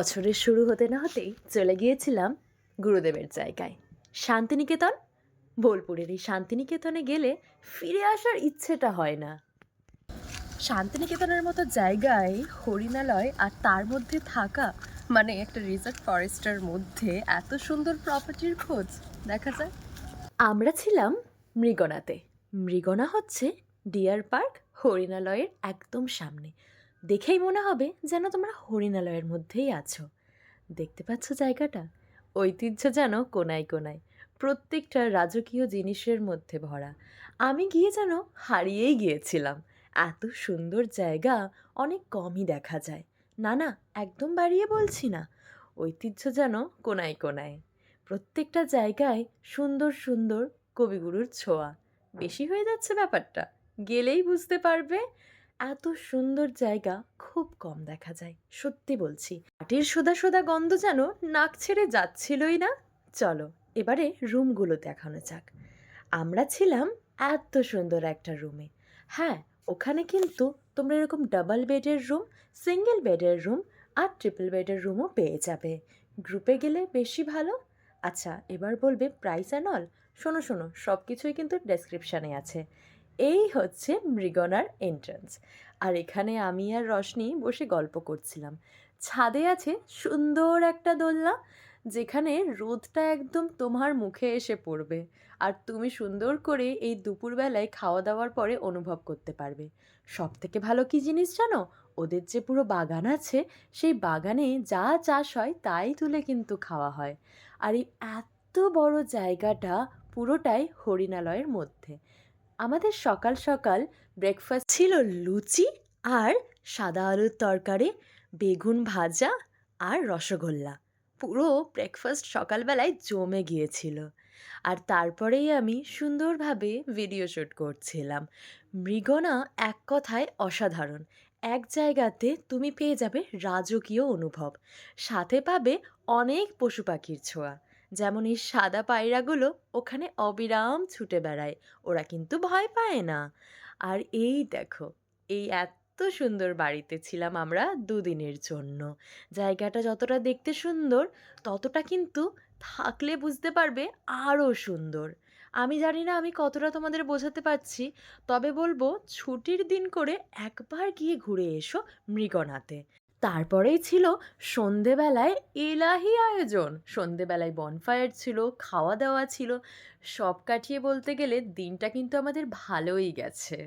বছরের শুরু হতে না হতেই চলে গিয়েছিলাম গুরুদেবের জায়গায় শান্তিনিকেতন। বোলপুরের এই শান্তিনিকেতনে গেলে ফিরে আসার ইচ্ছেটা হয় না। শান্তিনিকেতনের মতো জায়গায় হরিণালয় আর তার মধ্যে থাকা মানে একটা রিজার্ভ ফরেস্টের মধ্যে এত সুন্দর প্রপার্টির খোঁজ দেখা যায়। আমরা ছিলাম মৃগনাতে। মৃগনা হচ্ছে ডিয়ার পার্ক হরিণালয়ের একদম সামনে। দেখেই মনে হবে যেন তোমরা হরিণালয়ের মধ্যেই আছো। দেখতে পাচ্ছ জায়গাটা? ঐতিহ্য যেন কোনায় কোনায়, প্রত্যেকটা রাজকীয় জিনিসের মধ্যে ভরা। আমি গিয়ে যেন হারিয়েই গিয়েছিলাম। এত সুন্দর জায়গা অনেক কমই দেখা যায়। না না, একদম বাড়িয়ে বলছি না। ঐতিহ্য যেন কোনায় কোনায়, প্রত্যেকটা জায়গায় সুন্দর সুন্দর কবিগুরুর ছোঁয়া। বেশি হয়ে যাচ্ছে ব্যাপারটা? গেলেই বুঝতে পারবে। এত সুন্দর জায়গা খুব কম দেখা যায়, সত্যি বলছি। মাটির সোদা সোদা গন্ধ যেন নাক ছেড়ে যাচ্ছিলই না। চলো এবারে রুমগুলো দেখানো যাক। আমরা ছিলাম এত সুন্দর একটা রুমে। হ্যাঁ, ওখানে কিন্তু তোমরা এরকম ডাবল বেডের রুম, সিঙ্গেল বেডের রুম আর ট্রিপল বেডের রুমও পেয়ে যাবে। গ্রুপে গেলে বেশি ভালো। আচ্ছা, এবার বলবে প্রাইস অ্যান্ড অল। শোনো শোনো, সব কিছুই কিন্তু ডেসক্রিপশানে আছে। এই হচ্ছে মৃগনার এন্ট্রান্স। আর এখানে আমি আর রশনি বসে গল্প করছিলাম। ছাদে আছে সুন্দর একটা দোলনা, যেখানে রোদটা একদম তোমার মুখে এসে পড়বে। আর তুমি সুন্দর করে এই দুপুরবেলায় খাওয়া দাওয়ার পরে অনুভব করতে পারবে। সব থেকে ভালো কী জিনিস জানো? ওদের যে পুরো বাগান আছে, সেই বাগানে যা চাষ হয় তাই তুলে কিন্তু খাওয়া হয়। আর এই এত বড় জায়গাটা পুরোটাই হরিণালয়ের মধ্যে। আমাদের সকাল সকাল ব্রেকফাস্ট ছিল লুচি আর সাদা আলুর তরকারি, বেগুন ভাজা আর রসগোল্লা। পুরো ব্রেকফাস্ট সকালবেলায় জমে গিয়েছিল। আর তারপরেই আমি সুন্দরভাবে ভিডিও শ্যুট করছিলাম। মৃগনা এক কথায় অসাধারণ। এক জায়গাতে তুমি পেয়ে যাবে রাজকীয় অনুভব, সাথে পাবে অনেক পশু পাখির ছোঁয়া। যেমন এই সাদা পায়রাগুলো ওখানে অবিরাম ছুটে বেড়ায়, ওরা কিন্তু ভয় পায় না। আর এই দেখো, এই এত সুন্দর বাড়িতে ছিলাম আমরা ২ দিনের জন্য। জায়গাটা যতটা দেখতে সুন্দর, ততটা কিন্তু থাকলে বুঝতে পারবে আরও সুন্দর। আমি জানি না আমি কতটা তোমাদের বোঝাতে পারছি, তবে বলবো ছুটির দিন করে একবার গিয়ে ঘুরে এসো মৃগনাতে। তারপরেই ছিল সন্ধেবেলায় এলাহি আয়োজন। সন্ধেবেলায় বনফায়ার ছিল, খাওয়া দাওয়া ছিল। সব কাটিয়ে বলতে গেলে দিনটা কিন্তু আমাদের ভালোই গেছে।